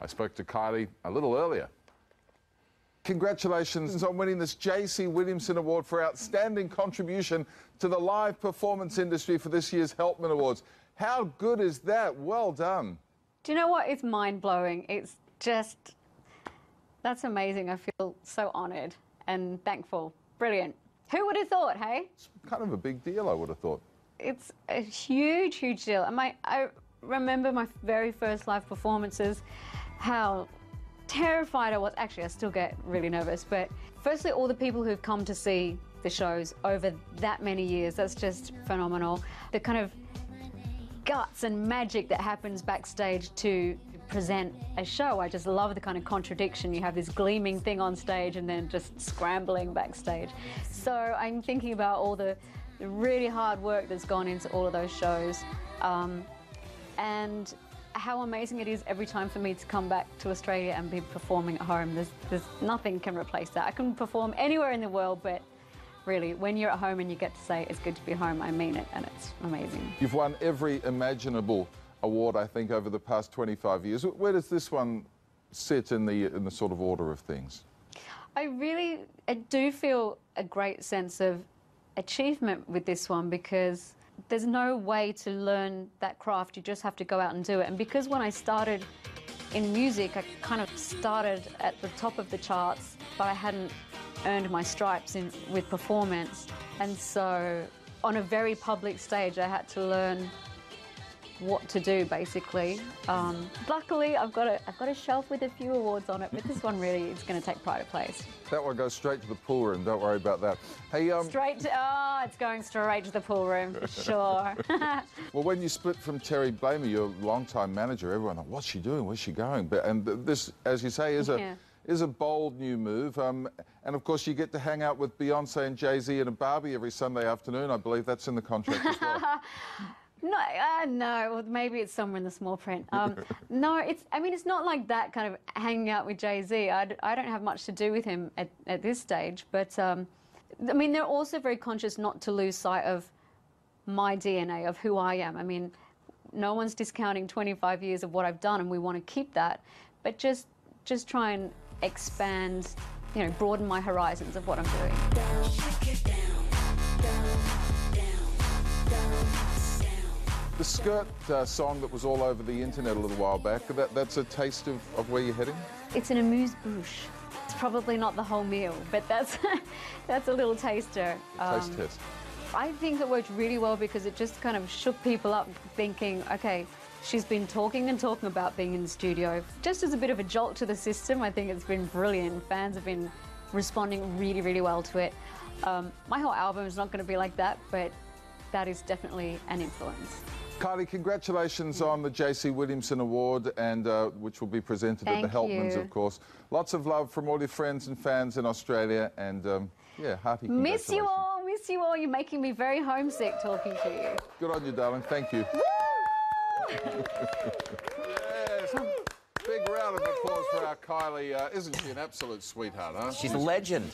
I spoke to Kylie a little earlier. Congratulations on winning this J.C. Williamson Award for outstanding contribution to the live performance industry for this year's Helpman Awards. How good is that? Well done. Do you know what? It's mind-blowing. It's just, that's amazing. I feel so honoured and thankful. Brilliant. Who would have thought, hey? It's kind of a big deal, I would have thought. It's a huge, huge deal. I remember my very first live performances, how terrified I was. Actually, I still get really nervous. But firstly, all the people who've come to see the shows over that many years, that's just phenomenal. The kind of guts and magic that happens backstage to present a show. I just love the kind of contradiction. You have this gleaming thing on stage and then just scrambling backstage. So I'm thinking about all the really hard work that's gone into all of those shows, and how amazing it is every time for me to come back to Australia and be performing at home. There's nothing can replace that. I can perform anywhere in the world, but really, when you're at home and you get to say it's good to be home, I mean it, and it's amazing. You've won every imaginable award, I think, over the past 25 years. Where does this one sit in the sort of order of things? I do feel a great sense of achievement with this one, because there's no way to learn that craft. You just have to go out and do it. And because when I started in music, I kind of started at the top of the charts, but I hadn't earned my stripes with performance. And so on a very public stage, I had to learn what to do, basically. Luckily, I've got a shelf with a few awards on it, but this one really is going to take pride of place. That one goes straight to the pool room, don't worry about that. Hey, it's going straight to the pool room, for sure. Well, when you split from Terry Blamey, your longtime manager, everyone thought, what's she doing, where's she going? And this, as you say, is a bold new move. And of course, you get to hang out with Beyonce and Jay-Z and a Barbie every Sunday afternoon. I believe that's in the contract as well. No, well, maybe it's somewhere in the small print. No, it's not like that kind of hanging out with Jay-Z. I don't have much to do with him at this stage, but they're also very conscious not to lose sight of my DNA, of who I am. I mean, no one's discounting 25 years of what I've done, and we want to keep that, but just try and expand, broaden my horizons of what I'm doing. The Skirt song that was all over the internet a little while back, that's a taste of where you're heading? It's an amuse-bouche. It's probably not the whole meal, but that's a little taster. Taste test. I think it worked really well because it just kind of shook people up, thinking, okay, she's been talking and talking about being in the studio. Just as a bit of a jolt to the system, I think it's been brilliant. Fans have been responding really, really well to it. My whole album is not going to be like that, but that is definitely an influence. Kylie, congratulations on the J.C. Williamson Award, and which will be presented at the Helpmans, of course. Lots of love from all your friends and fans in Australia, and hearty congratulations. Miss you all. You're making me very homesick talking to you. Good on you, darling. Thank you. Yes. Big round of applause for our Kylie. Isn't she an absolute sweetheart, huh? She's a legend.